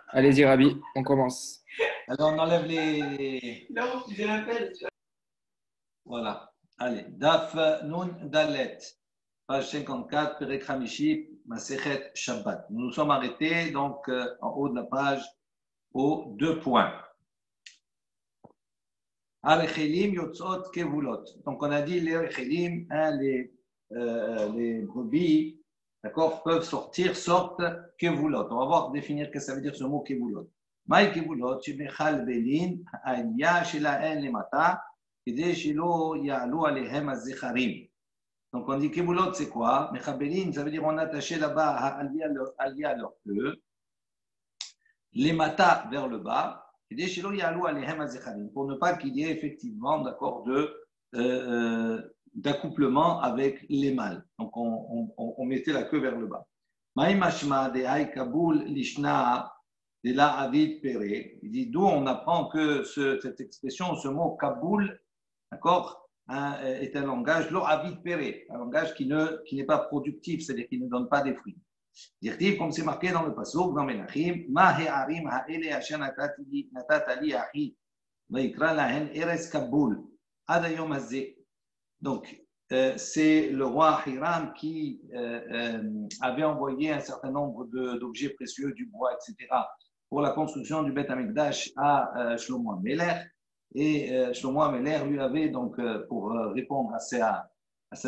Allez-y, Rabi, on commence. Alors, on enlève les. Non, j'ai l'appel. Voilà. Allez. Daf Nun Dalet, page 54, Perek Hamishi, Masechet Shabbat. Nous nous sommes arrêtés donc en haut de la page aux 2 points. Al-Rechelim Yotzot Kevulot. Donc, on a dit les Rechelim, les brebis, d'accord, peuvent sortir, sortent Kevulot. On va voir définir ce que ça veut dire ce mot Kevulot. Maï Kevulot, Shemechal Belin, Aya Shelaen Lemata, Kede Shelo Ya'alu Alehem Az-Zecharim. Donc, on dit Kevulot, c'est quoi? Mechabelin, ça veut dire on a attaché là-bas à leur queue, Lemata vers le bas, pour ne pas qu'il y ait effectivement d'accord d'accouplement avec les mâles. Donc on mettait la queue vers le bas. Il dit d'où on apprend que cette expression, ce mot Kaboul, d'accord, est un langage lo avid pere, un langage qui n'est pas productif, c'est-à-dire qui ne donne pas des fruits. Dire comme c'est marqué dans le pasuk dans Menachim, Ma he'arim ha'ele asher natata li achi, va'ikra lahen eres Kaboul, ad hayom hazeh. Donc, c'est le roi Hiram qui avait envoyé un certain nombre d'objets précieux, du bois, etc., pour la construction du Beth Amikdash à Shlomo HaMelech. Et Shlomo HaMelech lui avait donc, pour répondre à sa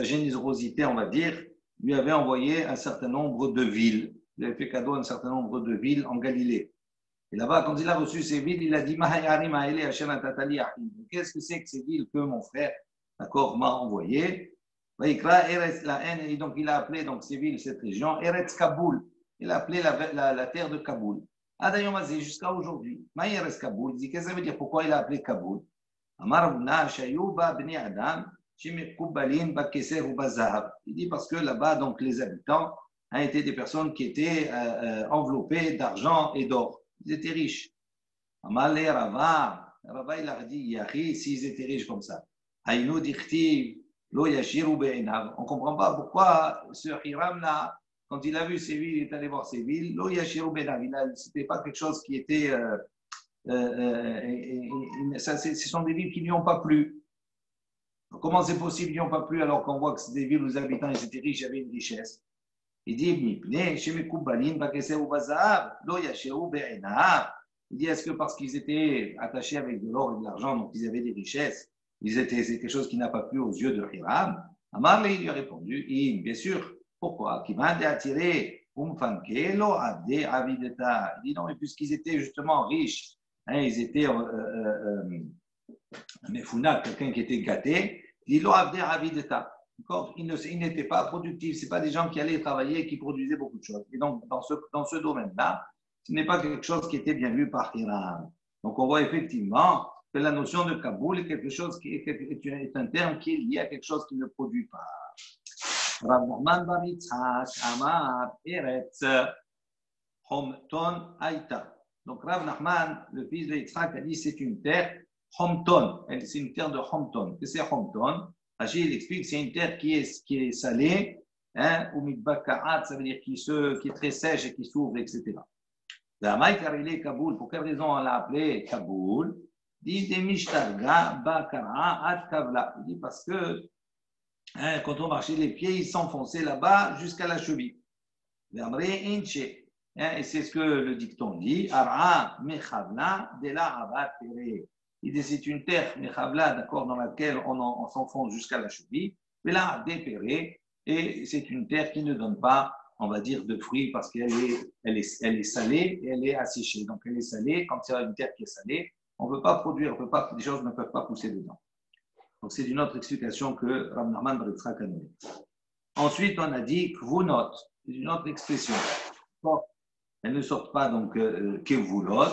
générosité, on va dire, lui avait envoyé un certain nombre de villes. Il avait fait cadeau à un certain nombre de villes en Galilée. Et là-bas, quand il a reçu ces villes, il a dit qu'est-ce que c'est que ces villes que mon frère, d'accord, m'a envoyé? Et donc il a appelé donc, ces villes, cette région, Eretz Kaboul. Il a appelé la terre de Kaboul. Jusqu'à aujourd'hui. Eretz Kaboul. Il dit qu'est-ce que ça veut dire? Pourquoi il a appelé Kaboul? Il dit parce que là-bas, donc, les habitants étaient des personnes qui étaient enveloppées d'argent et d'or. Ils étaient riches. Amalé Rava, il a dit, s'ils étaient riches comme ça, on ne comprend pas pourquoi ce Hiram-là, quand il a vu ces villes, il est allé voir ces villes, ce n'était pas quelque chose qui était... ce sont des villes qui n'y ont pas plu. Comment c'est possible qu'ils n'y ont pas plu alors qu'on voit que c'est des villes où les habitants ils étaient riches, il y avait une richesse? Il dit, il dit, est-ce que parce qu'ils étaient attachés avec de l'or et de l'argent, donc ils avaient des richesses, c'est quelque chose qui n'a pas plu aux yeux de Hiram? Amar lui a répondu, bien sûr, pourquoi? Qui m'a attiré il dit non, mais puisqu'ils étaient justement riches, ils étaient Mefouna, quelqu'un qui était gâté, il n'était pas productif, ce n'est pas des gens qui allaient travailler et qui produisaient beaucoup de choses. Et donc, dans ce domaine-là, ce n'est pas quelque chose qui était bien vu par Hiram. Donc, on voit effectivement que la notion de Kaboul est quelque chose est un terme qui est lié à quelque chose qui ne produit pas. Rav Nachman bar Yitzhak Amar Eretz Homton Aïta. Donc, Rav Nachman, le fils de Yitzhak, a dit c'est une terre Homton, c'est une terre de Homton. Qu'est-ce que c'est Homton? Achille explique c'est une terre qui est salée, ou mitbaka'at, ça veut dire qui est très sèche et qui s'ouvre, etc. La Maïkarele Kaboul, pour quelle raison on l'a appelé Kaboul? Dit des Mishtarga Bakara Ad Kavla. Il dit parce que quand on marchait les pieds, ils s'enfonçaient là-bas jusqu'à la cheville. Et c'est ce que le dicton dit. Ara Mechavla de la Abat Tere. Il dit c'est une terre Mechavla, d'accord, dans laquelle on s'enfonce jusqu'à la cheville. Mais là, dépérée, et c'est une terre qui ne donne pas, on va dire, de fruits parce qu'elle est salée et elle est asséchée. Donc elle est salée. Quand il y a une terre qui est salée, on ne peut pas produire, les choses ne peuvent pas pousser dedans. Donc c'est une autre explication que Rav Nachman bar Yitzhak a donnée. Ensuite, on a dit kvunot, c'est une autre expression. Bon, elles ne sortent pas donc kevulot.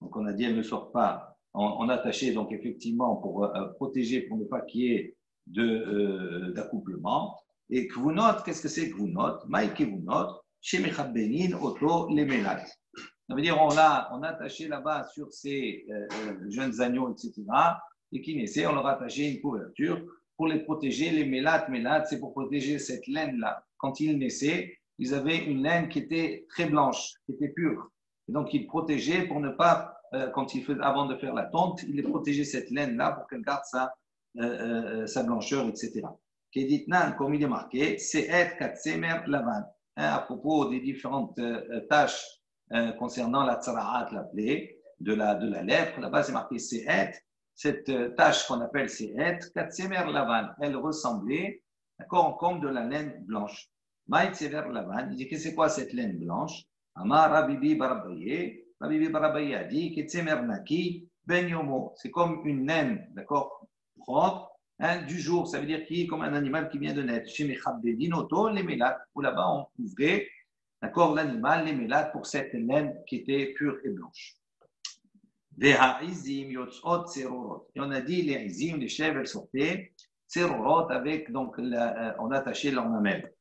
Donc on a dit elles ne sortent pas. On attachait donc effectivement pour protéger, pour ne pas qu'il y ait d'accouplement. Et kvunot, qu'est-ce que c'est kvunot? Maï kvunot, chez Mechabbenin, Oto, les Melat. Ça veut dire on a attaché là-bas sur ces jeunes agneaux, etc. Et qui naissaient, on leur a attaché une couverture pour les protéger. Les Melat, c'est pour protéger cette laine-là. Quand ils naissaient, ils avaient une laine qui était très blanche, qui était pure. Et donc, il protégeait pour ne pas, avant de faire la tonte, il protégeait cette laine-là pour qu'elle garde sa blancheur, etc. Keditnan, comme il est marqué, Se'et Katsemer Lavan. À propos des différentes tâches concernant la tsara'at, la plaie de la lèpre, là-bas c'est marqué Se'et. Cette tâche qu'on appelle Se'et, Katsemer Lavan, elle ressemblait, d'accord, comme de la laine blanche. Maït Sever Lavan, il dit que c'est quoi cette laine blanche? Amar Rabibi Barabaye, Rabibi Barabaye a dit Ketsemer Naki Ben Yomo, c'est comme une laine, d'accord, propre. Du jour, ça veut dire qui est comme un animal qui vient de naître. Chez Mechabdedinoto, les mélates, où là-bas on couvrait, d'accord, l'animal, les mélates, pour cette laine qui était pure et blanche. Et on a dit les izim, les chèvres, elles sortaient, tserorot, avec, donc, on attachait leurs mamelles.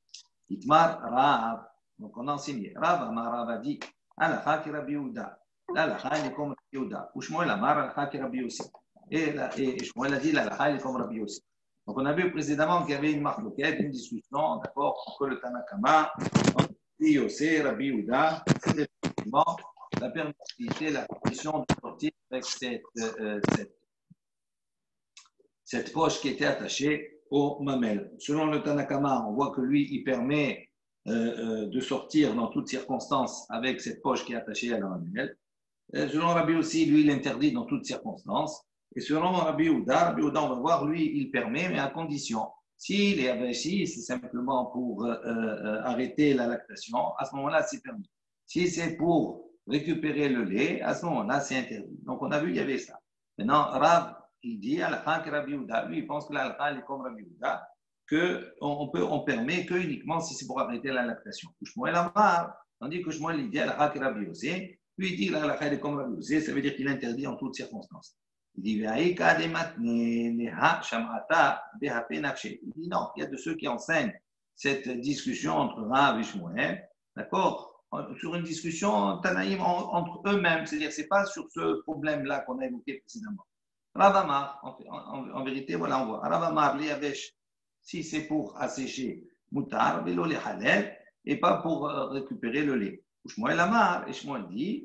Itmar Rav, donc on a enseigné. Rav a dit, Alakha ki Rabbi Yehuda. L'Alakha, il est comme Rabbi Yehuda. Ou Shmuel Amar, Alakha ki Rabbi Yossi. Et Shmuel a dit, l'Alakha, il est comme Rabbi Yossi. Donc on a vu précédemment qu'il y avait une marloquette, une discussion, d'accord, entre le Tanakama, entre Yossi, Rabbi Yehuda, c'était effectivement la permissibilité, la permission de sortir avec cette poche qui était attachée aux mamelles. Selon le Tanakama, on voit que lui, il permet de sortir dans toutes circonstances avec cette poche qui est attachée à la mamelle. Selon Rabbi aussi, lui, il interdit dans toutes circonstances. Et selon Rabbi Yehuda, on va voir, lui, il permet, mais à condition. S'il est avachi, c'est simplement pour arrêter la lactation, à ce moment-là, c'est permis. Si c'est pour récupérer le lait, à ce moment-là, c'est interdit. Donc, on a vu, il y avait ça. Maintenant, Rab, il dit, Al-Khan Rabbi Yehuda, lui, il pense que l'Al-Khan est comme Rabbi Yehuda, qu'on permet que uniquement si c'est pour arrêter la lactation. Shmuel Amar, tandis que Shmuel, il dit Al-Khan Rabbi Yossi, lui, il dit l'Al-Khan est comme Rabbi Yossi, ça veut dire qu'il interdit en toutes circonstances. Il dit, il dit non, il y a de ceux qui enseignent cette discussion entre Rav et Shmuel, d'accord, sur une discussion Tanaïm entre eux-mêmes, c'est-à-dire c'est pas sur ce problème-là qu'on a évoqué précédemment. Rav Amar, en vérité, voilà, on voit. Rav Amar, l'Yavesh, si c'est pour assécher Moutar, vélo les Halef, et pas pour récupérer le lait. Shmuel Amar, et Shmuel dit,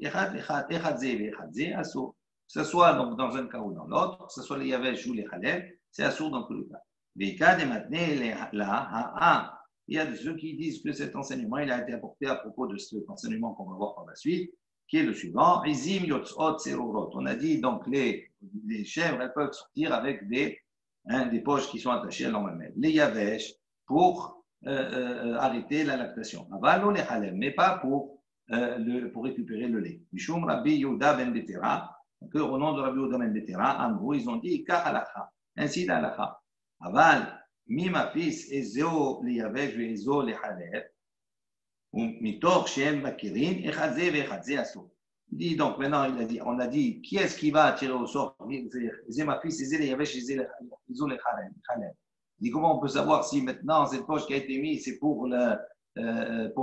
que ce soit donc dans un cas ou dans l'autre, que ce soit les Yavesh ou les Halef, c'est assourd dans tous les cas. Les cas des maintenus, il y a de ceux qui disent que cet enseignement il a été apporté à propos de cet enseignement qu'on va voir par la suite, qui est le suivant. Izim yotzot serorot. On a dit donc les chèvres, elles peuvent sortir avec des poches qui sont attachées à leur mamelle. Les yavesh pour arrêter la lactation. Avalo les halem, mais pas pour récupérer le lait. Mishum Rabbi Yehuda ben Betera, au nom de Rabbi Yehuda ben Betera, Amrou, ils ont dit ka halakha, ainsi l'halakha. Aval mi ma fils ezeo les yavesh ve ezo les halem. Mitor shem makirin echadze ve echadze aso. Dit donc maintenant on a dit qui est-ce qui va tirer au sort? C'est ma fille, c'est les yavesh, c'est les halem. Dit comment on peut savoir si maintenant cette poche qui a été mise c'est pour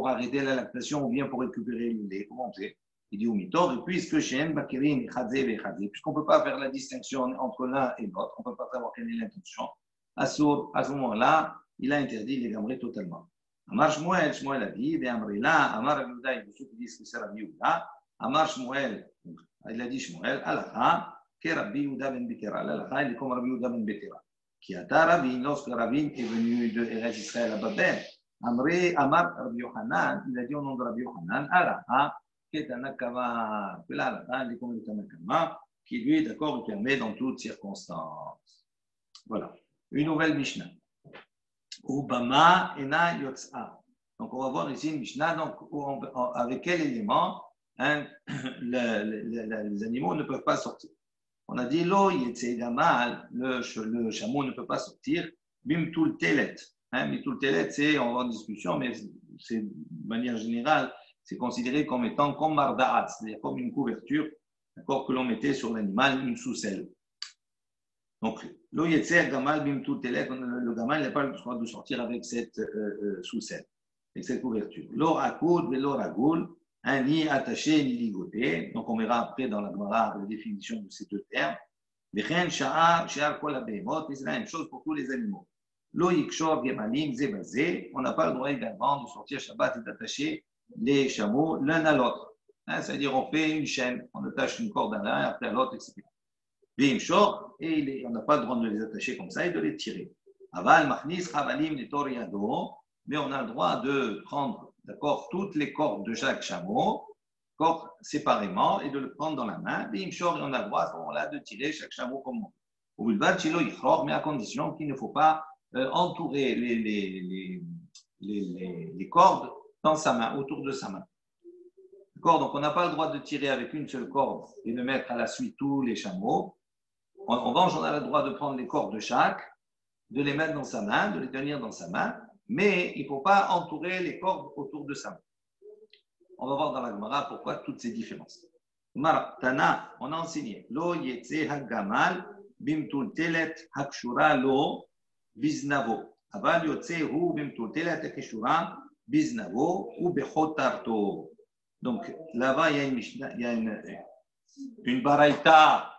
arrêter la lactation ou bien pour récupérer le lait? Comment on sait? Il dit mitor, et puisque shem makirin echadze ve echadze, puisqu'on peut pas faire la distinction entre l'un et l'autre, on peut pas savoir quelle est l'intention. Aso, à ce moment-là, il a interdit les gamrés totalement. Amar Shmuel, Shmuel a dit, et Amrila, Amar Rabbi Yehuda, il y a ceux qui disent que c'est Rabbi Yehuda. Amar Shmuel, il a dit Shmuel, Alakha, que Rabbi Yehuda ben Betera. Alakha, il est comme Rabbi Yehuda ben Betera. Qui a Rabin, lorsque Rabin est venu de Eretz Israël à Babel, Amar Rabbi Yohanan, il a dit au nom de Rabbi Yohanan, Alakha, que Tanakama, que là, Alakha, il est comme le Tanakama, qui lui, d'accord, il permet dans toutes circonstances. Voilà. Une nouvelle Mishnah. Ubama ena yotza. Donc, on va voir ici une Mishnah, donc, avec quel élément les animaux ne peuvent pas sortir. On a dit, lo yetse gamal, le chameau ne peut pas sortir, bimtul telet. Bimtul telet, c'est, on va en discussion, mais c'est, de manière générale, c'est considéré comme étant comme marda'at, c'est-à-dire comme une couverture, d'accord, que l'on mettait sur l'animal, une sous-selle. Donc, le gamal n'a pas le droit de sortir avec cette sous-selle, avec cette couverture. L'or akoud, l'or agoul, ni attaché, ni ligoté. Donc, on verra après dans la Gemara la définition de ces deux termes. V'chen sha'ar, she'ar kol ha'behemot, c'est la même chose pour tous les animaux. Lo yikshor gemalim zebazé, on n'a pas le droit également de sortir Shabbat et d'attacher les chameaux l'un à l'autre. Hein, c'est-à-dire, on fait une chaîne, on attache une corde à l'un et après à l'autre, etc. Bim short, et on n'a pas le droit de les attacher comme ça et de les tirer. Aval, machnis, chavalim, netoriado, mais on a le droit de prendre, d'accord, toutes les cordes de chaque chameau, cordes séparément, et de le prendre dans la main. Bim short, et on a le droit à ce moment-là de tirer chaque chameau comme on veut. Mais à condition qu'il ne faut pas entourer les cordes dans sa main, autour de sa main. D'accord. Donc, on n'a pas le droit de tirer avec une seule corde et de mettre à la suite tous les chameaux. En revanche, on a le droit de prendre les cordes de chaque, de les mettre dans sa main, de les tenir dans sa main, mais il ne faut pas entourer les cordes autour de sa main. On va voir dans la Gemara pourquoi toutes ces différences. Tana, on a enseigné Lo yetse hagamal bimtul telet hakshura lo biznavo. Aval yotse hu bimtul telet hakshura biznavo ou bechotarto. Donc là-bas, il y a une baraïta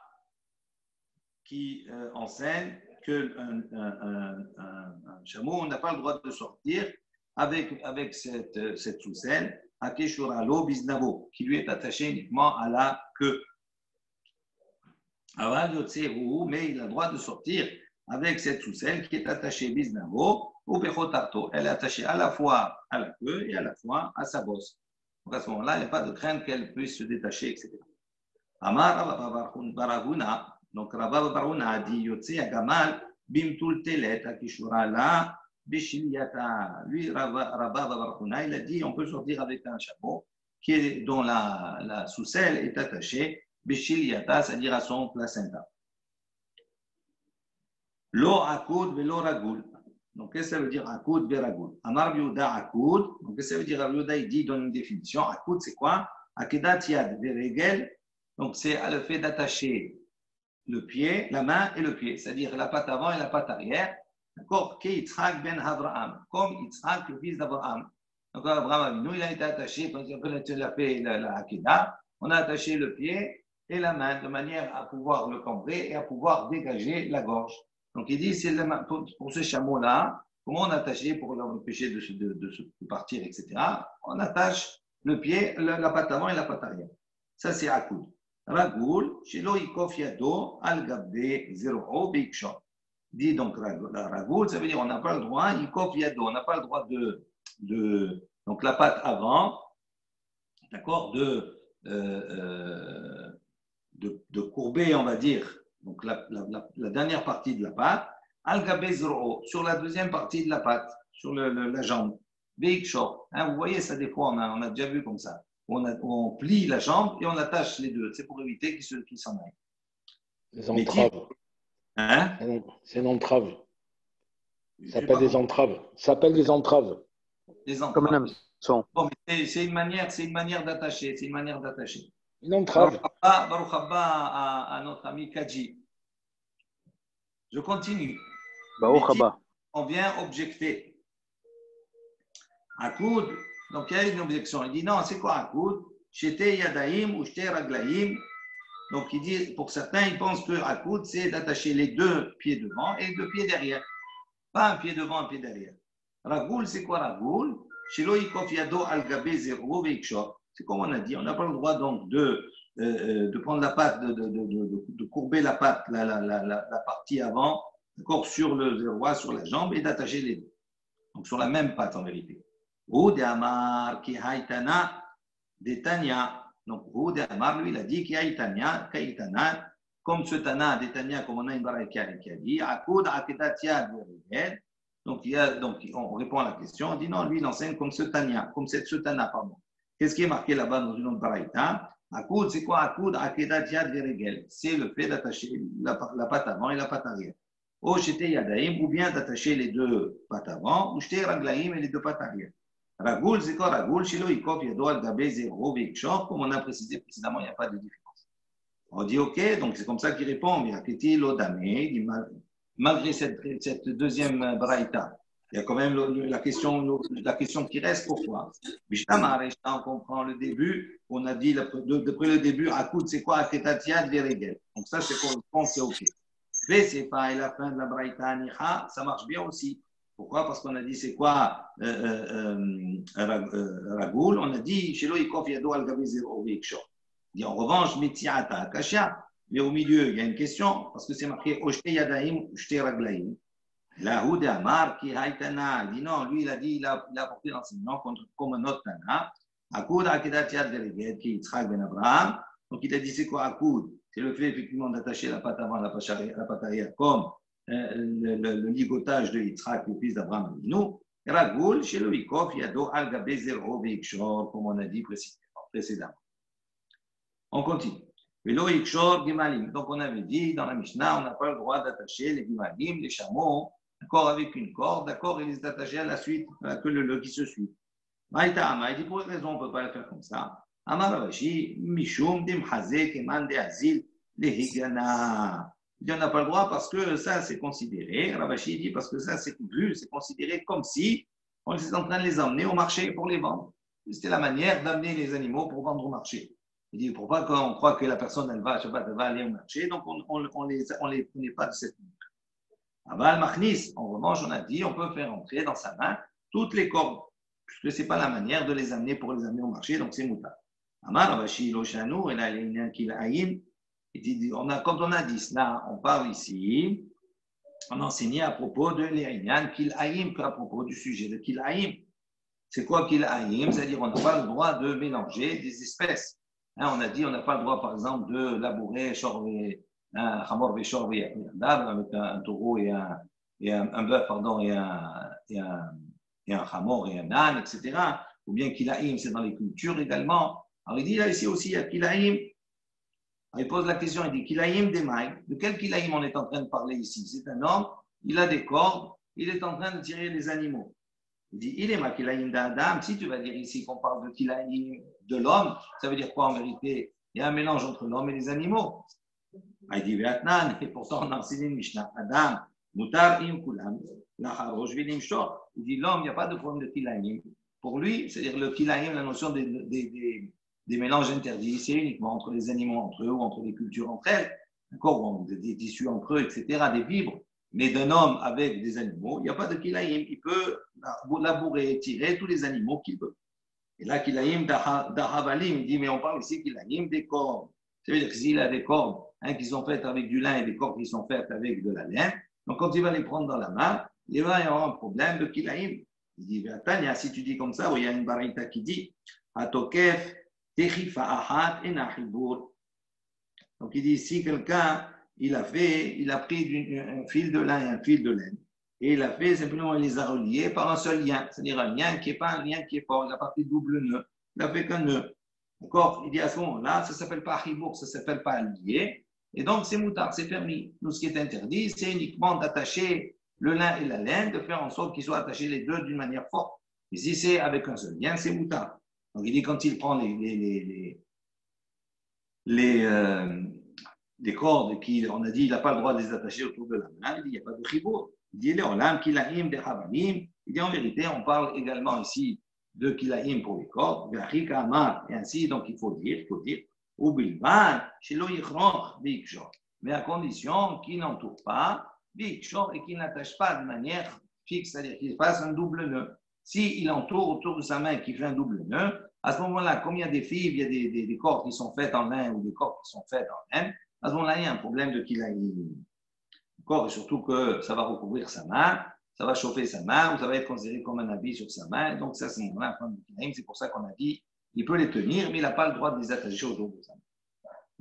qui enseigne qu'un chameau n'a pas le droit de sortir avec cette soucelle, Akeshuralo Biznavo, qui lui est attachée uniquement à la queue. Mais il a le droit de sortir avec cette soucelle qui est attachée Biznavo ou Bechotarto. Elle est attachée à la fois à la queue et à la fois à sa bosse. Donc à ce moment-là, il n'y a pas de crainte qu'elle puisse se détacher, etc. Amar Baravuna. Donc, Rabba Barouna a dit Yotse Agamal Bimtul Telet Akishura la Bishiliata. Lui, Rabba Barouna, il a dit on peut sortir avec un chameau dont la soucelle est attachée Bishiliata, c'est-à-dire à son placenta. Lo Akud Velo Ragoul. Donc, qu'est-ce que ça veut dire Akud Veragoul? Amar Biuda Akud. Donc, qu'est-ce que ça veut dire Biuda? Il dit, donne une définition. Akud, c'est quoi? Akedat Yad Veregel. Donc, c'est le fait d'attacher le pied, la main et le pied, c'est-à-dire la patte avant et la patte arrière. D'accord? Yitzhak ben Abraham, comme Yitzhak, le fils d'Abraham. Donc, Abraham Avinu, il a été attaché, quand il a fait la Hakeda, on a attaché le pied et la main de manière à pouvoir le cambrer et à pouvoir dégager la gorge. Donc, il dit, c'est pour ce chameau-là, comment on a attaché pour l'empêcher de partir, etc. On attache le pied, la patte avant et la patte arrière. Ça, c'est Akoud. Ragoul, Shelo Ikof Yado, Al Gabde, Zero, Bikshon. Dit donc Ragoul, ça veut dire on n'a pas le droit, Ikof Yado, on n'a pas le droit donc la patte avant, d'accord, de courber, on va dire, donc la dernière partie de la patte, Al Gabde, Zero, sur la deuxième partie de la patte, sur la jambe. Bikshon. Hein, vous voyez ça des fois, on a déjà vu comme ça. On plie la jambe et on attache les deux. C'est pour éviter qu'ils s'en aillent. Les entraves. Hein? C'est une entrave. Ça s'appelle des entraves. Ça s'appelle des entraves. Des entraves. Comme un hameçon. Bon, mais c'est une manière d'attacher. C'est une manière d'attacher. Une entrave. Baruch Haba à notre ami Kaji. Je continue. Baruch Haba. On vient objecter. Akoud. Donc, il y a une objection. Il dit non, c'est quoi un coude? Shete yadaim ou shete raglaim. Donc, il dit, pour certains, ils pensent que un coude, c'est d'attacher les deux pieds devant et les deux pieds derrière. Pas un pied devant, un pied derrière. Ragoul, c'est quoi Ragoul? Shelo yikof yado al gabe zero veikshor. C'est comme on a dit, on n'a pas le droit donc de prendre la patte, de courber la patte, la partie avant, d'accord, sur le zéro, sur la jambe et d'attacher les deux. Donc, sur la même patte en vérité. Ou de Amar qui haïtana de Tanya. Donc, ou de Amar, lui, il a dit qui haïtana, kaïtana, comme ce Tana, de Tanya, comme on a une baraïka qui a dit, Akoud, Akedatia, de donc, on répond à la question, on dit non, lui, il enseigne comme ce Tanya, comme ce Tana, pardon. Qu'est-ce qui est marqué là-bas dans une autre baraïta? Akoud, c'est quoi Akoud, Akedatia, de c'est le fait d'attacher la patte avant et la patte arrière. Ou Shete Yadaim, ou bien d'attacher les deux pattes avant, ou Shete Raglaim et les deux pattes arrière. Ragoul, c'est quoi Ragoul? Shelo Ikof Yado al Gabe Zero Veikshor, comme on a précisé précédemment, il n'y a pas de différence. On dit ok, donc c'est comme ça qu'il répond. Malgré cette deuxième braïta, il y a quand même la question qui reste. Pourquoi? On comprend le début. On a dit depuis le début, Akoud, c'est quoi Aketatia Veregel. Donc ça, c'est correspond, c'est ok. Et c'est pas la fin de la braïta Nicha, ça marche bien aussi. Pourquoi? Parce qu'on a dit, c'est quoi Ragoul? On a dit, chez l'Oïkof Yado Al-Gabizir Vikshor. dit en revanche, Metziata Akashia, mais au milieu, il y a une question, parce que c'est marqué Oshte Yadaim, Oshte Raglaim. La Houde Amar, qui Haïtana, il dit non, lui, il a dit, il a apporté l'enseignement comme un autre Tana. Akoud Akedat Yad Deleged, qui est Yitzhak Ben Abraham. Donc il a dit, c'est quoi Akoud? C'est le fait effectivement d'attacher la patte avant, la patte arrière, comme le ligotage de Yitzhak, le fils d'Abraham Avinu. Ragoul, chez le Wikof, Yado Al-Gabe Zero Veikshor, comme on a dit précédemment. On continue. Velo Ikshor Gimalim. Donc on avait dit dans la Mishnah, on n'a pas le droit d'attacher les Gimalim, les chameaux, d'accord, avec une corde, d'accord, et les attacher à la suite, que le qui se suit. Maïta, il dit pour une raison, on ne peut pas le faire comme ça. Amar Ravashi, Mishum Dim Hazé, Keman de Azil, les Higana. Il dit on n'a pas le droit parce que ça c'est considéré, Ravashi dit parce que ça c'est vu, c'est considéré comme si on était en train de les emmener au marché pour les vendre. C'était la manière d'amener les animaux pour vendre au marché. Il dit, pour pas qu'on croit que la personne, elle va aller au marché, donc on les connaît pas de cette manière. Aval Machnis, en revanche, on a dit, on peut faire entrer dans sa main toutes les cordes, puisque ce n'est pas la manière de les amener pour les amener au marché, donc c'est mouta. Amar Avashi Loshanu, et là, il y a un kilaïm. Quand on a dit cela, on parle ici, on enseignait à propos de l'Irinian kilaïm, à propos du sujet de kilaïm. C'est quoi kilaïm? C'est-à-dire, on n'a pas le droit de mélanger des espèces. On a dit on n'a pas le droit, par exemple, de labourer un chamor véchor avec un taureau et un bœuf, pardon, et un chamor et un âne, etc. Ou bien kilaïm, c'est dans les cultures également. Alors il dit là ici aussi, il y a kilaïm. Il pose la question, il dit kilaïm des mailles. De quel kilaïm on est en train de parler ici? C'est un homme, il a des cordes, il est en train de tirer les animaux. Il dit, il est ma kilaïm d'Adam. Si tu vas dire ici qu'on parle de kilaïm de l'homme, ça veut dire quoi en vérité? Il y a un mélange entre l'homme et les animaux. Il dit, Vietnan, et pourtant on a enseigné une Mishnah. Adam, Mutar im kulam, lacharosh vilim shor. Il dit, l'homme, il n'y a pas de problème de kilaïm. Pour lui, c'est-à-dire le kilaïm, la notion des mélanges interdits, c'est uniquement entre les animaux entre eux ou entre les cultures entre elles, d'accord, des tissus entre eux, etc., des fibres. Mais d'un homme avec des animaux, il n'y a pas de kilaïm. Il peut labourer, tirer tous les animaux qu'il veut. Et là, kilaïm d'ahavalim, il dit, mais on parle ici kilaïm des cordes. Ça veut dire que s'il a des cordes qui sont faites avec du lin et des cordes qui sont faites avec de la laine, donc quand il va les prendre dans la main, il va y avoir un problème de kilaïm. Il dit, Tania, si tu dis comme ça, il y a une baraita qui dit, Atokef, techifa ahat enahibur. Donc il dit, si quelqu'un il a pris un fil de lin et un fil de laine, et il a fait simplement, il les a reliés par un seul lien, c'est-à-dire un lien qui n'est pas un lien qui est fort, il n'a pas fait double nœud, il n'a fait qu'un nœud. D'accord? Il dit à ce moment-là, ça ne s'appelle pas chibour, ça ne s'appelle pas lié, et donc c'est moutard, c'est permis. Nous, ce qui est interdit, c'est uniquement d'attacher le lin et la laine, de faire en sorte qu'ils soient attachés les deux d'une manière forte. Et si c'est avec un seul lien, c'est moutard. Donc il dit, quand il prend des cordes qui, on a dit, il n'a pas le droit de les attacher autour de la main, il dit, il n'y a pas de chibour. Il dit, l'olam, kilaïm, des havalim. Il dit, en vérité, on parle également ici de kilaïm pour les cordes, et ainsi, donc il faut dire, ou bilban, chez l'oyichron, bikshor. Mais à condition qu'il n'entoure pas, bikshor, et qu'il n'attache pas de manière fixe, c'est-à-dire qu'il fasse un double nœud. S'il entoure autour de sa main qui fait un double nœud, à ce moment-là, comme il y a des fibres, il y a des cordes qui sont faites en lin ou des cordes qui sont faites en laine, à ce moment-là, il y a un problème de kilaïm. D'accord? Et surtout que ça va recouvrir sa main, ça va chauffer sa main, ou ça va être considéré comme un habit sur sa main. Donc, ça, c'est un problème de kilaïm. C'est pour ça qu'on a dit il peut les tenir, mais il n'a pas le droit de les attacher autour de sa main.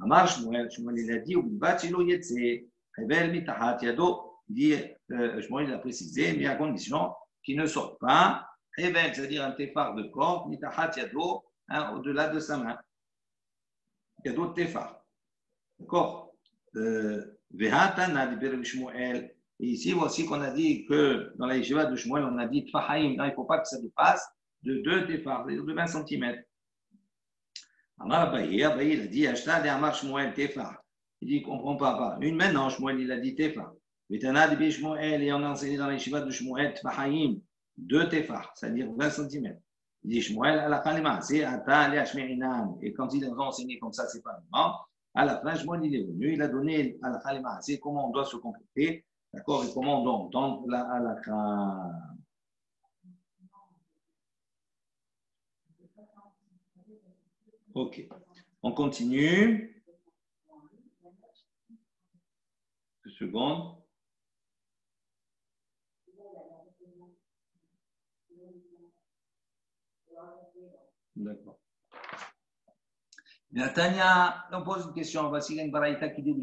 Amar Shmuel, il a dit Revel mitahat yado. Shmuel il a précisé, mais à condition qu'il ne sorte pas, Revel, c'est-à-dire un tefar de corps, mitahat yado, au-delà de sa main. Yado de tefar. D'accord? Et ici, voici qu'on a dit que dans la yeshiva de Shmuel, on a dit Tfahaim, il ne faut pas que ça dépasse de 2 tefar, de 20 cm. Amar Abaye, il a dit Ashta de Amar Shmuel tefar. Il dit, il ne comprend pas. Une maintenant, Shmuel, il a dit tefar. Vetana de Shmuel, et on a enseigné dans la yeshiva de Shmuel Tfahaim, 2 tefar, c'est-à-dire 20 cm. Il dit Shmuel, à la kalima, c'est Ata le Hashmerinan. Et quand il a enseigné comme ça, c'est pas vraiment. À la fin, Shmuel, il est venu, il a donné à la kalima, c'est comment on doit se compléter D'accord? Et comment donc? Dans la halakha. Ok. On continue. Une seconde. D'accord. Tania, on pose une question. Voici une baraïta qui dit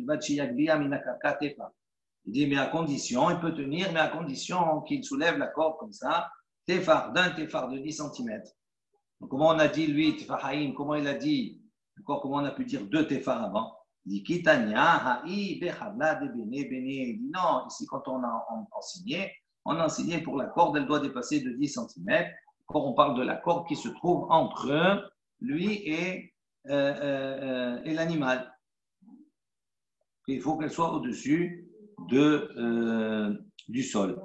il dit, mais à condition, il peut tenir, mais à condition qu'il soulève la corde comme ça, tefar, d'un tefar de 10 cm. Donc, comment on a dit, lui, tefahaim, comment il a dit, encore comment on a pu dire 2 tefar avant? Il dit, kitania, ha'i, bechavla, de bene, bene. Il dit, non, ici, quand on a enseigné pour la corde, elle doit dépasser de 10 cm. Quand on parle de la corde qui se trouve entre lui et l'animal. Il faut qu'elle soit au-dessus du sol.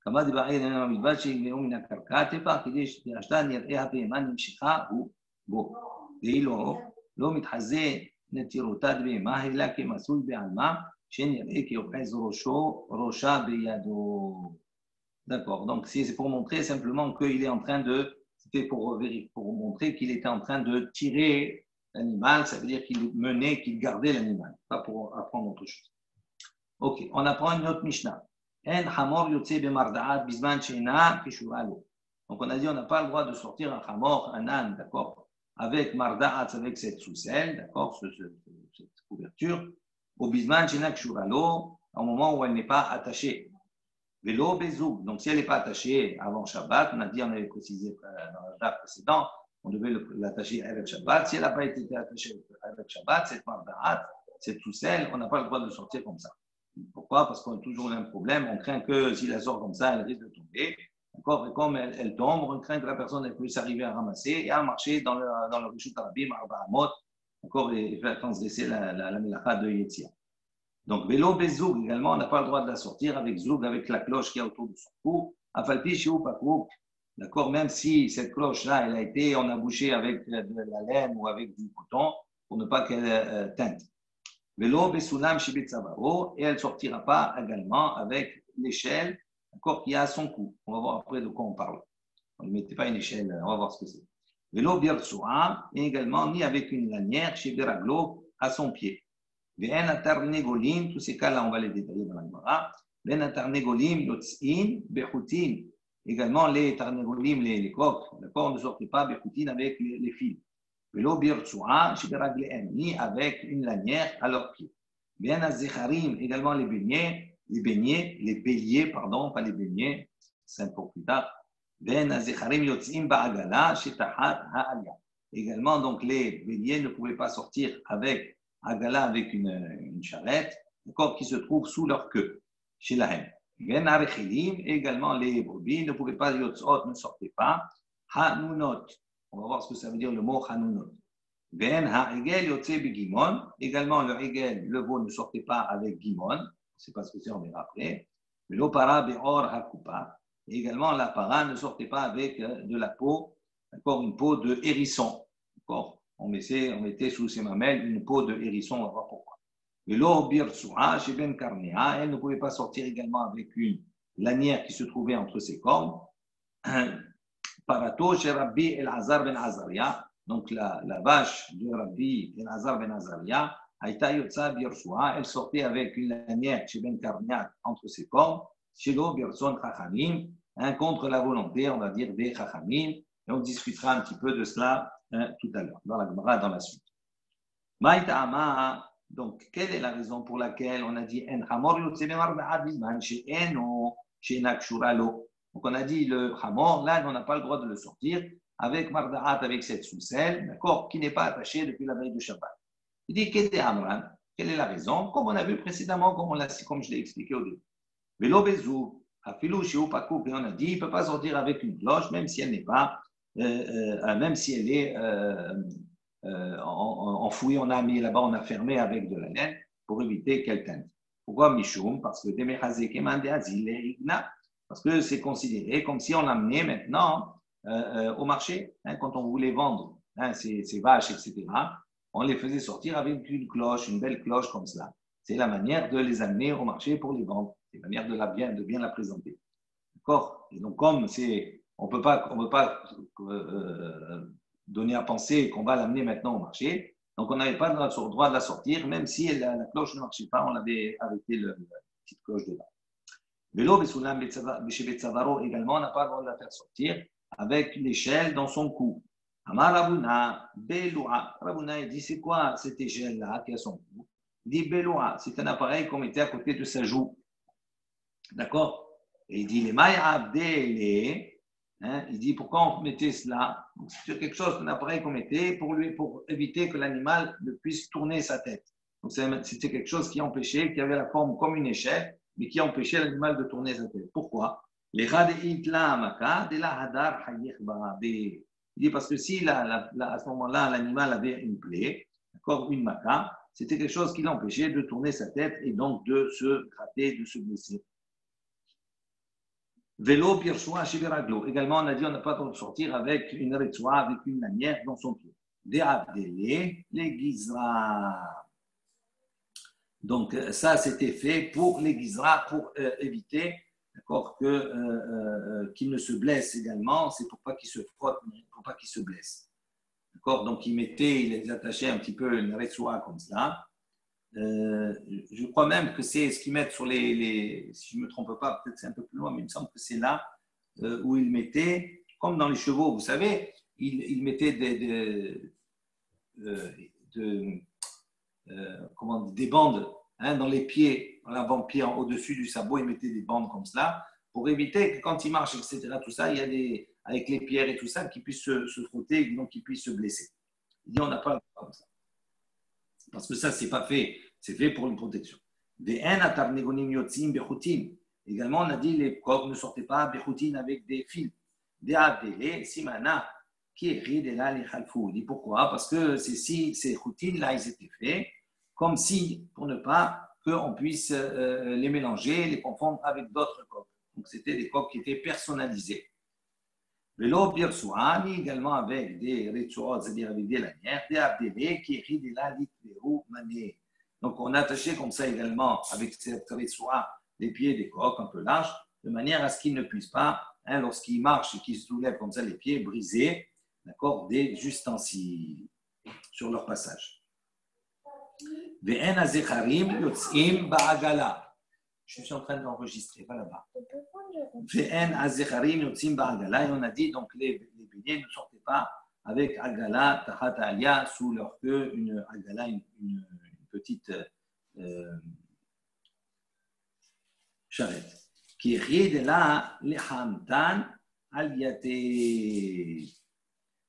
כמה דברי עלינו המלבד שיגמרו מן הקרקע, תפח כדי שתרשתה נראה הבהמה נמשכה הוא בו. ואילו לא מתחזה נטירותה בהמה, אלא כמסוי בעלמה, שנראה כאוחז ראשה בידו. D'accord, donc c'est pour montrer simplement qu'il est en train c'était pour montrer qu'il était en train de tirer l'animal, ça veut dire qu'il menait, qu'il gardait l'animal, pas pour apprendre autre chose. Ok, on apprend une autre Mishnah. Donc on a dit on n'a pas le droit de sortir un hamor, un âne, d'accord, avec marda'at, avec cette soucelle, d'accord, cette couverture, au bisman shena kshuralo, au moment où elle n'est pas attachée. Vélo bezoug, donc si elle n'est pas attachée avant Shabbat, on a dit, on avait précisé dans le DAF précédent, on devait l'attacher avec Shabbat. Si elle n'a pas été attachée avec Shabbat, cette marda'at, cette soucelle, on n'a pas le droit de sortir comme ça. Pourquoi? Parce qu'on a toujours le même problème. On craint que si elle sort comme ça, elle risque de tomber. D'accord? Et comme elle tombe, on craint que la personne puisse arriver à ramasser et à marcher dans le Rishut Arabim, Arba Amot, d'accord, et faire transgresser la Melacha de Yetzia. Donc, vélo bezoug également, on n'a pas le droit de la sortir avec zoug, avec la cloche qui est autour de son cou. Afalpi shiou pakou. D'accord? Même si cette cloche-là, on a bouché avec de la laine ou avec du coton pour ne pas qu'elle teinte. Vélo besoulam shibitzavao, et elle ne sortira pas également avec l'échelle, d'accord, qui a son cou. On va voir après de quoi on parle. On ne mettait pas une échelle, on va voir ce que c'est. Vélo birtsoua, et également ni avec une lanière chez Beraglo à son pied. Ve'en atar negolim, tous ces cas-là, on va les détailler dans la Gemara. Ve'en atar negolim yotz'in bechutin. Également, les tarnegolim, les coqs, d'accord, ne sortent pas bechutin avec les fils. Vélo birtsoua, chez Beragléem, ni avec une lanière à leurs pieds. Ve'en azecharim, également les béliers, pardon, pas les beignets, 5 pour plus tard. Ve'en azecharim yotz'in ba'agala, chez tahat ha'alia. Également, donc, les béliers ne pouvaient pas sortir avec Agala, avec une charrette, d'accord, qui se trouve sous leur queue, chez la haine. Ben Arechilim, également les brebis ne pouvaient pas, yotzot, ne sortaient pas. Hanunot, on va voir ce que ça veut dire le mot Hanunot. Ben Ha'egel yotze begimon, également le Hegel, le veau ne sortait pas avec gimon, je ne sais pas ce que c'est, on verra après. Mais l'opara be'or hakupa, également la para ne sortait pas avec de la peau, d'accord, une peau de hérisson, d'accord. On mettait sous ses mamelles une peau de hérisson, on va voir pourquoi. Et l'eau birsoua, chez Ben Karnea, elle ne pouvait pas sortir également avec une lanière qui se trouvait entre ses cornes. Parato chez Rabbi El-Hazar Ben Azaria, donc la vache de Rabbi El-Hazar Ben Azaria, Aïta Yotza birsoua, elle sortait avec une lanière chez Ben Karnea entre ses cornes, chez l'eau birson chachamim, contre la volonté, on va dire, des chachamim, et on discutera un petit peu de cela tout à l'heure, dans la Gemara, dans la suite. Maïta'ama, donc, quelle est la raison pour laquelle on a dit En Hamor Yotzememar Ba'adizman, chez Eno, chez Nakshuralo. Donc, on a dit le Hamor, là, on n'a pas le droit de le sortir avec Marda'at, avec cette soucelle, d'accord, qui n'est pas attachée depuis la veille de Shabbat. Il dit Kete Amran, quelle est la raison? Comme on a vu précédemment, comme je l'ai expliqué au début. Velo Bezou, Afilou, Shiou Pakou, et on a dit il ne peut pas sortir avec une cloche, même si elle n'est pas. Même si elle est enfouie, on a mis là-bas, on a fermé avec de la laine pour éviter qu'elle teinte. Pourquoi Mishoum? Parce que parce que c'est considéré comme si on l'amenait maintenant au marché, quand on voulait vendre ces vaches, etc. On les faisait sortir avec une cloche, une belle cloche comme cela. c'est la manière de les amener au marché pour les vendre. C'est la manière de bien la présenter. D'accord? Et donc, comme on peut pas donner à penser qu'on va l'amener maintenant au marché, donc on n'avait pas le droit de la sortir, même si la cloche ne marchait pas, on avait arrêté la petite cloche de là. Vélo, également, on n'a pas le droit de la faire sortir avec l'échelle dans son cou. Amar Rabuna, Beloua. Rabuna, il dit, c'est quoi cette échelle-là qui a son cou? Il dit, Beloua, c'est un appareil qu'on mettait à côté de sa joue. D'accord? Et il dit, les mailles abdélé, il dit, pourquoi on mettait cela? C'est quelque chose, un appareil qu'on mettait pour éviter que l'animal ne puisse tourner sa tête. Donc, c'était quelque chose qui empêchait, qui avait la forme comme une échelle, mais qui empêchait l'animal de tourner sa tête. Pourquoi? Il dit parce que si à ce moment-là, l'animal avait une plaie, d'accord, une maca, c'était quelque chose qui l'empêchait de tourner sa tête et donc de se gratter, de se blesser. Vélo, pirchoua, shiveraglo. Également, on a dit on n'a pas le droit de sortir avec une retsoua, avec une lanière dans son pied. Des abdélé, les gizra. Donc, ça, c'était fait pour les gizra, pour éviter, d'accord, qu'il ne se blesse également. C'est pour pas qu'il se frotte, pour pas qu'il se blesse. D'accord? Donc, il les attachait un petit peu une retsoua comme ça. Je crois même que c'est ce qu'ils mettent sur si je ne me trompe pas, peut-être c'est un peu plus loin, mais il me semble que c'est là où ils mettaient, comme dans les chevaux, vous savez, ils mettaient des bandes dans les pieds, dans l'avant-pied, au-dessus du sabot, ils mettaient des bandes comme cela, pour éviter que quand ils marchent, etc., tout ça, il y a avec les pierres et tout ça, qu'ils puissent se frotter, donc qu'ils puissent se blesser. Il dit, on n'a pas le droit comme ça. Parce que ça, c'est pas fait. C'est fait pour une protection. Également, on a dit les coqs ne sortaient pas bechutin avec des fils. Des abdélé, simana, qui est ridela les khalfou. Il dit pourquoi? Parce que ces choutines là, ils étaient faits comme si, pour ne pas qu'on puisse les mélanger, les confondre avec d'autres coqs. Donc, c'était des coqs qui étaient personnalisés. Vélo birsouani, également avec des rituals, c'est-à-dire avec des lanières, des abdélés qui écrivent là l'itvéou mané. Donc, on attachait comme ça également avec cette ritual les pieds des coqs un peu larges, de manière à ce qu'ils ne puissent pas, lorsqu'ils marchent et qu'ils se soulèvent comme ça les pieds, briser, d'accord, des ustensiles sur leur passage. Ve'en azecharim yotzim ba'agala. Je suis en train d'enregistrer, pas là-bas. Ve'en azecharim yotzim ba'agala. Et on a dit, donc, les béliers ne sortaient pas avec agala, tahat alia, sous leur queue, une agala, une petite charrette. Qui est là, les hamtan aliate.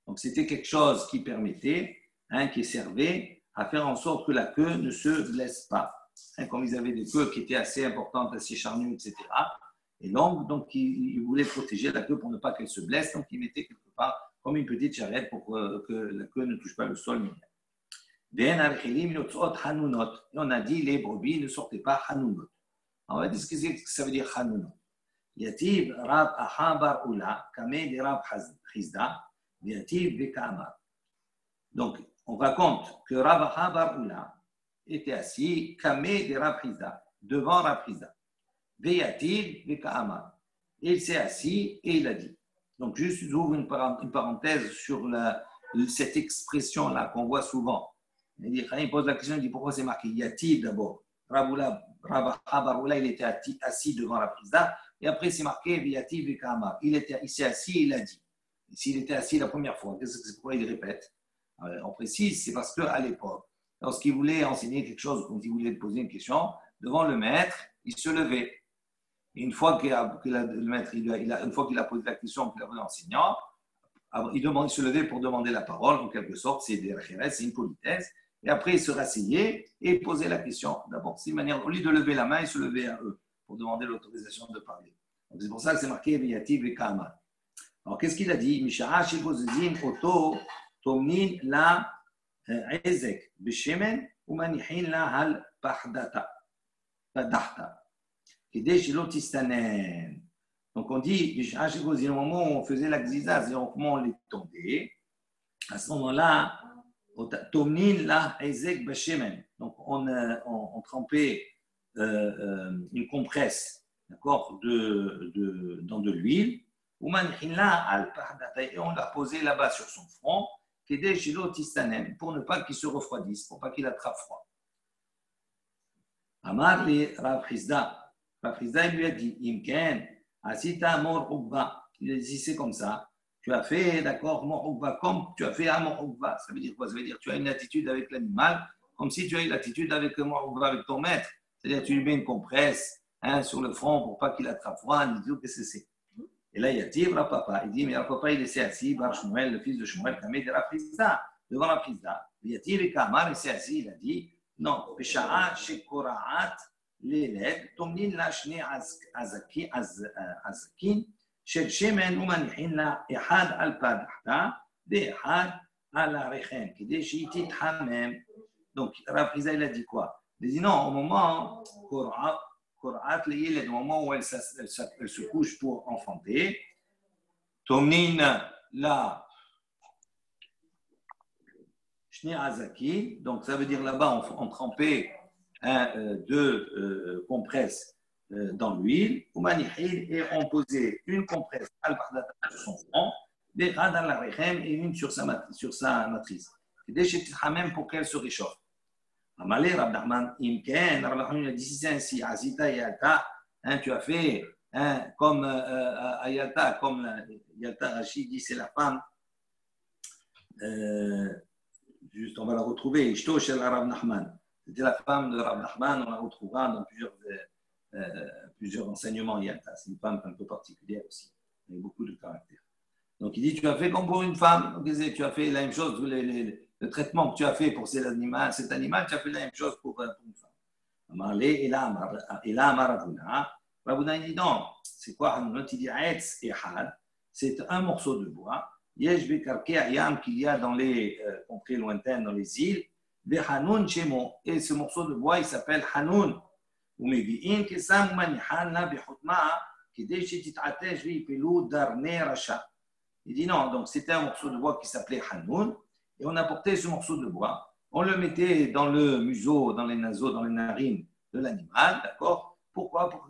Donc, c'était quelque chose qui permettait, qui servait à faire en sorte que la queue ne se blesse pas. Comme ils avaient des queues qui étaient assez importantes, assez charnues, etc. Et longues, donc ils voulaient protéger la queue pour ne pas qu'elle se blesse, donc ils mettaient quelque part comme une petite charrette pour que la queue ne touche pas le sol. Et on a dit les brebis ne sortaient pas hanunot. On va dire ce que ça veut dire hanunot. Yativ rab ahabar ula kameh de rab chizda yativ vekama. Donc on raconte que Rav Ahabar Ula était assis kameh de Rab Chizda, devant Rab Chizda. Veyativ vekama. Et il s'est assis et il a dit. Donc juste j'ouvre une parenthèse sur cette expression-là qu'on voit souvent. Il pose la question, il dit pourquoi c'est marqué Yativ d'abord. Rav Ahabar Ula, il était assis devant Rab Chizda, et après c'est marqué Veyativ vekama. Il s'est assis et il a dit. S'il était assis la première fois, c'est pourquoi il répète. On précise, c'est parce qu'à l'époque, lorsqu'il voulait enseigner quelque chose, quand il voulait poser une question, devant le maître, il se levait. Et une fois qu'il a posé la question, qu'il a posé l'enseignant, il se levait pour demander la parole, en quelque sorte, c'est une politesse. Et après, il se rasseyait et posait la question. D'abord, c'est une manière, au lieu de lever la main, il se levait à eux pour demander l'autorisation de parler. Donc, c'est pour ça que c'est marqué Viyativ et Kama. Alors, qu'est-ce qu'il a dit? Misha'a shigozizin oto tomnin la ezek beshemen umanihin la hal pahdata. Donc, on dit, Misha'a shigozizin, au moment où on faisait la gziza, c'est-à-dire au moment où on les tombait, à ce moment-là, tomnin la ezek beshemen. Donc, on trempait une compresse, d'accord, dans de l'huile, et on l'a posé là-bas sur son front, pour ne pas qu'il se refroidisse, pour pas qu'il attrape froid. Amar li Rav Chizda. Rav Chizda, il lui a dit, Imken, asita mor'ubba. Il a dit, c'est comme ça. Tu as fait, d'accord, mor'ubba, comme tu as fait à mor'ubba. Ça veut dire quoi? Ça veut dire que tu as une attitude avec l'animal, comme si tu as une attitude avec mor'ubba, avec ton maître. C'est-à-dire, tu lui mets une compresse sur le front pour pas qu'il attrape froid. Il dit, qu'est-ce que c'est? Et là, il y a dit, Rav Papa. Il dit, mais Rav Papa, il est assis, Bar Shmuel, le fils de Shmuel, Kamé de Rav Chizda, devant Rav Chizda. Il y a dit, le Kamar, il s'est assis, il a dit, non, בשעה שקורעת לילד, טומנים לה שני עזקים של שמן ומניחים לה אחד על פדחתה ואחד על הרחם, כדי שהיא תתחמם. Donc, Rav Chizda, il a dit quoi? Il a dit non, au moment קורעת לילד, au moment où elle se couche pour enfanter, טומנים לה donc ça veut dire là-bas on trempait deux compresses dans l'huile, et on posait une compresse sur son front, et une sur sa matrice. Même pour qu'elle se réchauffe. Amalé Rav Nachman, Imken, Rav Nachman a dit si c'est ainsi, Azita Yalta, tu as fait comme Ayalta, comme Yalta Rachid dit c'est la femme. Juste, on va la retrouver. Ishto shel Rav Nachman. C'était la femme de Rav Nachman. On la retrouvera dans plusieurs enseignements. C'est une femme un peu particulière aussi, avec beaucoup de caractère. Donc, il dit tu as fait comme pour une femme. Tu as fait la même chose. Le traitement que tu as fait pour cet animal, tu as fait la même chose pour une femme. Amarle, et là, Amaravuna. Ravuna, il dit non. C'est quoi Hanunot? Il dit Aetz et Had. C'est un morceau de bois. Yesh bekarke ayam qu'il y a dans les contrées lointaines, dans les îles, Hanun Shemo. Et ce morceau de bois, il s'appelle Hanun. Umevi'in kesam manihan la bechutma kidei shetitatesh ve'ipelu darne rasha. Il dit non, donc c'était un morceau de bois qui s'appelait Hanun, et on apportait ce morceau de bois, on le mettait dans le museau, dans les naseaux, dans les narines de l'animal, d'accord? Pourquoi? Pour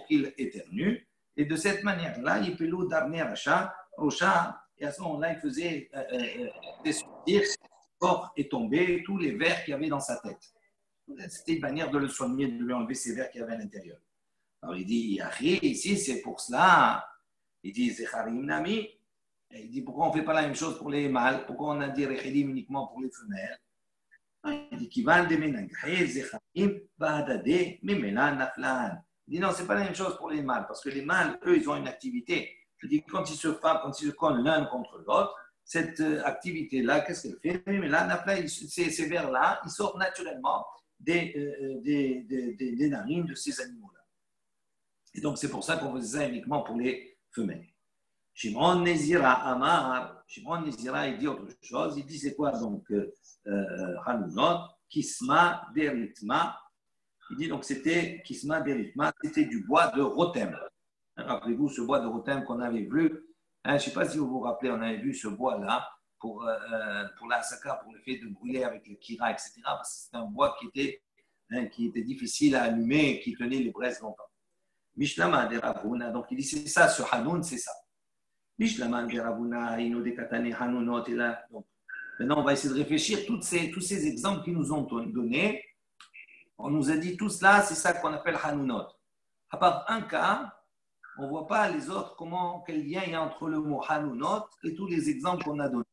qu'il éternue, et de cette manière-là, Ipelu darne rasha. Rocha, et à ce moment-là, il faisait sortir corps et tomber tous les vers qu'il y avait dans sa tête. C'était une manière de le soigner, de lui enlever ces vers qu'il y avait à l'intérieur. Alors il dit, Yahri, ici c'est pour cela. Il dit, Zecharim Nami. Et il dit, pourquoi on ne fait pas la même chose pour les mâles? Pourquoi on a dit Rechelim uniquement pour les femelles? Il dit, Kivan de Menaghe, Zecharim, Bahadade, Memela Naflan. Il dit, non, ce n'est pas la même chose pour les mâles, parce que les mâles, eux, ils ont une activité. Je dis, quand ils se frappent, quand ils se cognent l'un contre l'autre, cette activité-là, qu'est-ce qu'elle fait? Mais là, ces vers-là, ils sortent naturellement des narines de ces animaux-là. Et donc, c'est pour ça qu'on faisait ça uniquement pour les femelles. Shimon Nezira Amar, Shimon Nezira, il dit autre chose. Il dit, c'est quoi donc Hanunot, Kisma Deritma. Il dit, donc, c'était Kisma Deritma, c'était du bois de rotem. Rappelez-vous ce bois de rotem qu'on avait vu. Je ne sais pas si vous vous rappelez, on avait vu ce bois-là pour la saka, pour le fait de brûler avec le kira, etc. Parce que c'était un bois qui était difficile à allumer et qui tenait les braises longtemps. Mishlama de Ravuna, donc il dit c'est ça, ce Hanoun, c'est ça. Mishlama de Ravuna, Ino de Katane Hanunot, et là. Donc, maintenant, on va essayer de réfléchir tous ces exemples qu'ils nous ont donnés. On nous a dit tout cela, c'est ça qu'on appelle Hanunot. À part un cas, on ne voit pas les autres, quel lien il y a entre le mot Hanunot et tous les exemples qu'on a donnés.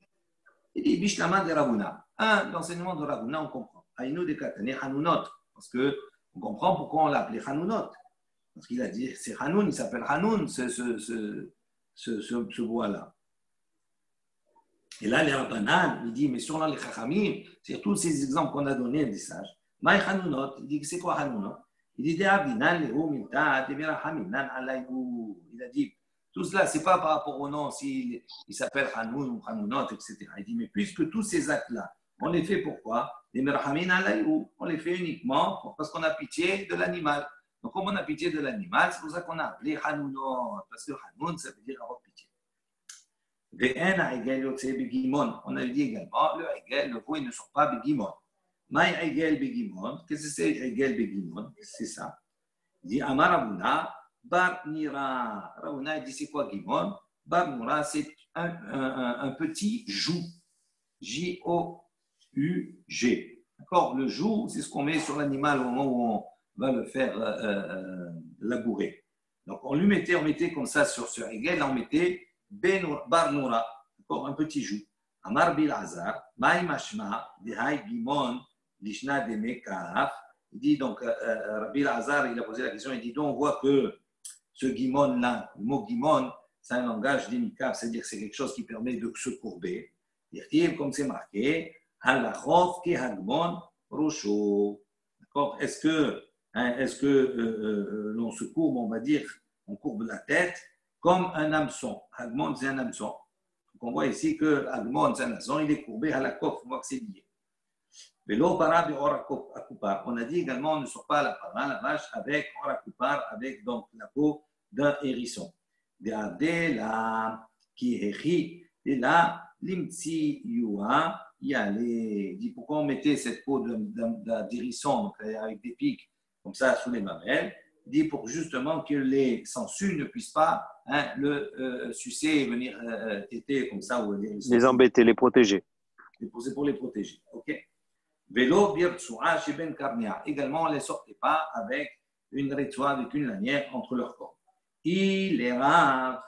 Il dit Bishlama de Ravuna. L'enseignement de Ravuna, on comprend. Aïnou de Katane Hanunot. Parce qu'on comprend pourquoi on l'a appelé Hanunot. Parce qu'il a dit, c'est Hanoun, il s'appelle Hanoun, ce bois-là. Et là, les Rabbanan, il dit, mais sur les Chachamim, c'est tous ces exemples qu'on a donnés des sages. Maï Hanunot, il dit, c'est quoi Hanunot? Il dit, il a dit, tout cela, ce n'est pas par rapport au nom, s'il s'appelle Hanoun ou Hanunot, etc. Il dit, mais puisque tous ces actes-là, on les fait pourquoi? On les fait uniquement parce qu'on a pitié de l'animal. Donc, comme on a pitié de l'animal, c'est pour ça qu'on a appelé Hanunot, parce que Hanoun, ça veut dire avoir pitié. On a dit également, le veau, ils ne sont pas begimon. Maï Egel Begimon. Qu'est-ce que c'est Egel Begimon? C'est ça. Il dit Amar Ravuna, Bar Nira. Ravuna, il dit c'est quoi Gimon? Bar Nira, c'est un petit joug. J-O-U-G. D'accord? Le joug, c'est ce qu'on met sur l'animal au moment où on va le faire labourer. Donc, on mettait comme ça sur ce Egel, on mettait Bar Nira. D'accord? Un petit joug. Amar Bil Azar, Maï Mashma, Dehai Gimon, Lishna Deme Kaaf. Il dit donc, Rabbi Azar, il a posé la question, il dit donc, on voit que ce Gimon-là, le mot Gimon, c'est un langage d'imikaf, c'est-à-dire que c'est quelque chose qui permet de se courber. Dire comme c'est marqué, Halachov Ki Hagmon Rosho. D'accord? Est-ce que l'on se courbe, on va dire, on courbe la tête comme un hameçon. Hagmon, c'est un hameçon. Donc on voit ici que Hagmon, c'est un hameçon, il est courbé à la coque, on voit que c'est lié. On a dit également, on ne sort pas la vache avec orakupar, avec donc la peau d'un hérisson. Il dit pourquoi on mettait cette peau d'hérisson avec des pics comme ça sous les mamelles. Il dit pour justement que les sangsues ne puissent pas le sucer et venir téter comme ça. Ou les embêter, les protéger. C'est pour les protéger. Ok. Vélo, birtsoua, chez Ben Karnia. Également, on ne les sortait pas avec une rétoile, avec une lanière entre leurs corps. Il est rare.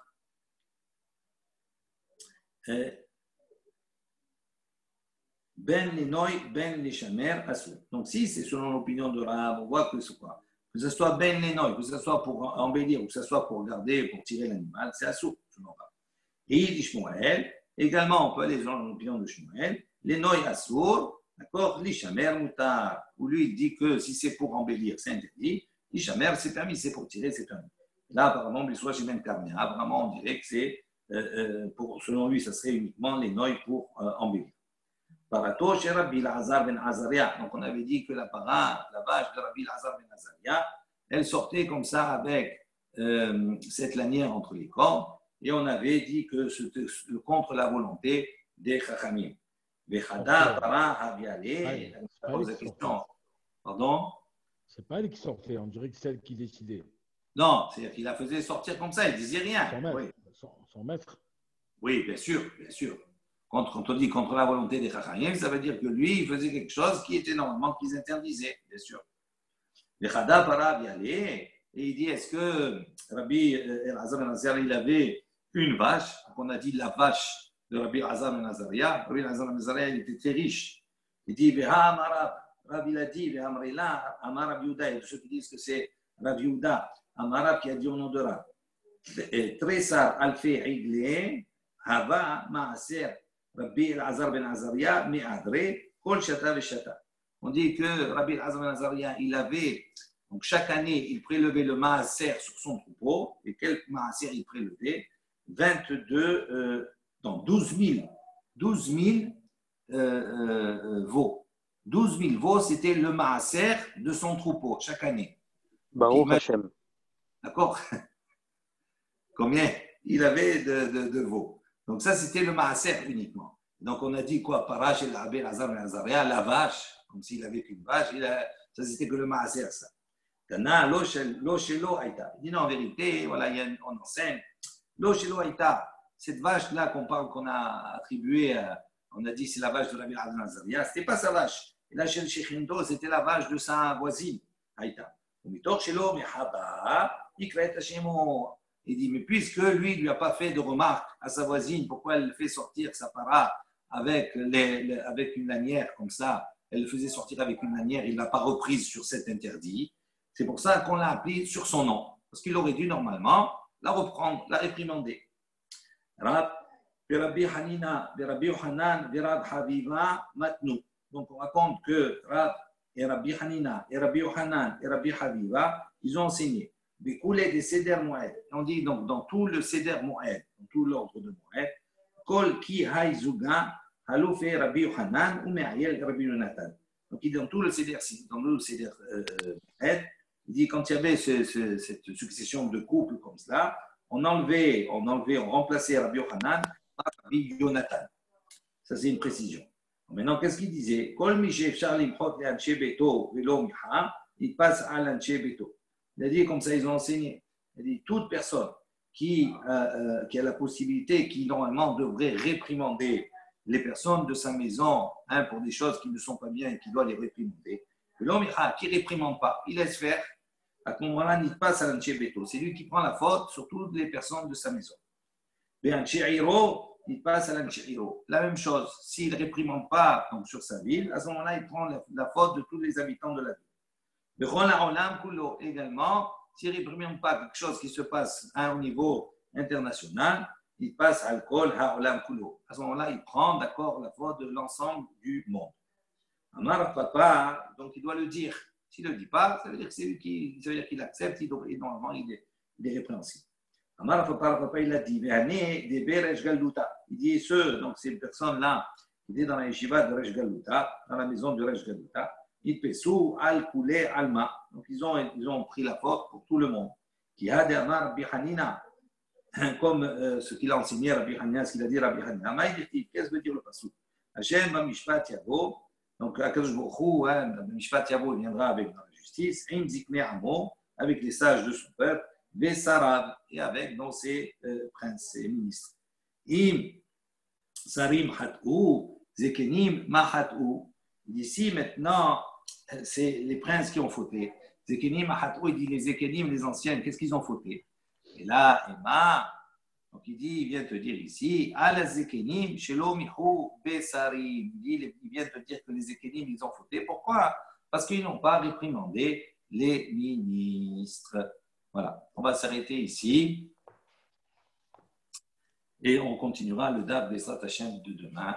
Ben les noy, ben les chamer, assou. Donc, si c'est selon l'opinion de Rav, on voit que c'est quoi? Que ce soit ben les noy, que ce soit pour embellir ou que ce soit pour garder, pour tirer l'animal, c'est assou, selon Rav. Et il dit Shmuel, également, on peut aller selon l'opinion de Shmuel, les noy assour. D'accord? L'Ishamer Moutar, où lui il dit que si c'est pour embellir, c'est interdit. L'Ishamer, c'est permis, c'est pour tirer, c'est permis. Là, apparemment, l'histoire chez Ben Karnia, vraiment, on dirait que c'est, selon lui, ça serait uniquement les noix pour embellir. Parato chez Rabbi Lazar ben Azaria. Donc, on avait dit que la vache de Rabbi Lazar ben Azaria, elle sortait comme ça avec cette lanière entre les cornes, et on avait dit que c'était contre la volonté des Chachamim. Vechada, Para, Habiale, ça pose la question. Pardon? C'est pas elle qui sortait, on dirait que c'est elle qui décidait. Non, c'est-à-dire qu'il la faisait sortir comme ça, il ne disait rien. Son maître. Oui, bien sûr, bien sûr. Quand on dit contre la volonté des Chachamim, ça veut dire que lui, il faisait quelque chose qui était normalement qu'ils interdisaient, bien sûr. Vechada, Para, Habiale, et il dit, est-ce que Rabbi El-Azar ben-Azar, il avait une vache, qu'on a dit la vache de Rabbi Azar ben Azaria. Rabbi Azar ben Azaria, il était très riche. Il dit, Veha Amarab, Rabbi l'a dit, Veha Amrila, Amar Rabbi Yehuda, et tous ceux qui disent que c'est Rabbi Yehuda, Amarab qui a dit au nom de Rab. Tresar Alfei Igle, Hava Maaser, Rabbi Azar ben Azaria, Me'adre, Kol Shata Veshata. On dit que Rabbi Azar ben Azaria, il avait, donc chaque année, il prélevait le Maaser sur son troupeau, et quel Maaser il prélevait? 12 000 veaux. 12 000 veaux, c'était le maaser de son troupeau chaque année. Baruch Hashem. D'accord? Combien il avait de veaux. Donc ça, c'était le maaser uniquement. Donc on a dit quoi? Parash et Rabbi Azar ben Azaria, la vache, comme s'il avait qu'une vache, ça c'était que le maaser, ça. Tana, lo shelo aïta. Il dit non, en vérité, voilà, on enseigne. Lo shelo aïta. Cette vache-là qu'on a attribuée, on a dit c'est la vache de Rabbi Azar ben Azaria, ce n'était pas sa vache. Et là, chez le Shechindo, c'était la vache de sa voisine, Aïta. Il dit, mais puisque lui, il ne lui a pas fait de remarque à sa voisine, pourquoi elle fait sortir sa para avec une lanière comme ça, elle le faisait sortir avec une lanière, il ne l'a pas reprise sur cet interdit. C'est pour ça qu'on l'a appelé sur son nom. Parce qu'il aurait dû normalement la reprendre, la réprimander. Rabbi Hanina, Rabbi Yohanan, Rab Haviva, Matnu. Donc on raconte que Rab et Rabbi Hanina et Rabbi Yohanan et Rabbi Haviva, ils ont enseigné. Des coulées des Seder Moed. On dit donc dans tout le Seder Moed, dans tout l'ordre de Moed, Kol ki hay zuga, halouf et Rabbi Yohanan ou Me'ayel Rabbi Yonatan. Donc il dit dans tout le Seder Moed, il dit quand il y avait cette succession de couples comme cela, on remplaçait Rabbi Yohanan par Rabbi Yonatan. Ça c'est une précision. Maintenant, qu'est-ce qu'il disait? Kol mi she'efshar limchot le'anshe beto velo micha, il passe à l'anshe beto. Il a dit comme ça, ils ont enseigné. Il a dit toute personne qui a la possibilité, qui normalement devrait réprimander les personnes de sa maison pour des choses qui ne sont pas bien et qui doit les réprimander. L'homme qui ne réprimande pas, il laisse faire. À ce moment-là, il passe à l'anché beto. C'est lui qui prend la faute sur toutes les personnes de sa maison. Il passe à l'anché. La même chose, s'il ne réprimande pas donc, sur sa ville, à ce moment-là, il prend la faute de tous les habitants de la ville. Également, s'il ne réprime pas quelque chose qui se passe au niveau international, il passe à l'alcool, ha'olam kulo. À ce moment-là, il prend, d'accord, la faute de l'ensemble du monde. Amar papa, donc il doit le dire. S'il ne le dit pas, ça veut dire que c'est lui qu'il accepte, et normalement, il est répréhensible. Amar papa, il a dit, il dit ceux, donc ces personnes-là, qui étaient dans la yeshiva de Resh Galuta, dans la maison de Resh Galuta, ils pesou al koulé alma. Donc ils ont pris la faute pour tout le monde. Qui a des amar bihanina, comme ce qu'il a enseigné Rabbi Hanina, ce qu'il a dit Rabbi Hanina. Qu'est-ce que veut dire le pasuk? Hashem b'mishpat yavo. Donc Akadosh Baruch Hu, mishpat yavo, il viendra avec la justice. Im zikne amo, avec les sages de son peuple. Vesarav, et avec donc ses princes, ses ministres. Im sarim hat'u, zekenim ma hat'u. D'ici maintenant, c'est les princes qui ont fauté. Zekenim Ahatou, il dit les Zekenim, les anciens, qu'est-ce qu'ils ont fauté? Et là, Emma, donc il vient te dire ici, Al Zekenim, Shelo Mihu Besarim. Il vient te dire que les Zekenim, ils ont fauté. Pourquoi? Parce qu'ils n'ont pas réprimandé les ministres. Voilà, on va s'arrêter ici. Et on continuera le DAF des Hashem de demain.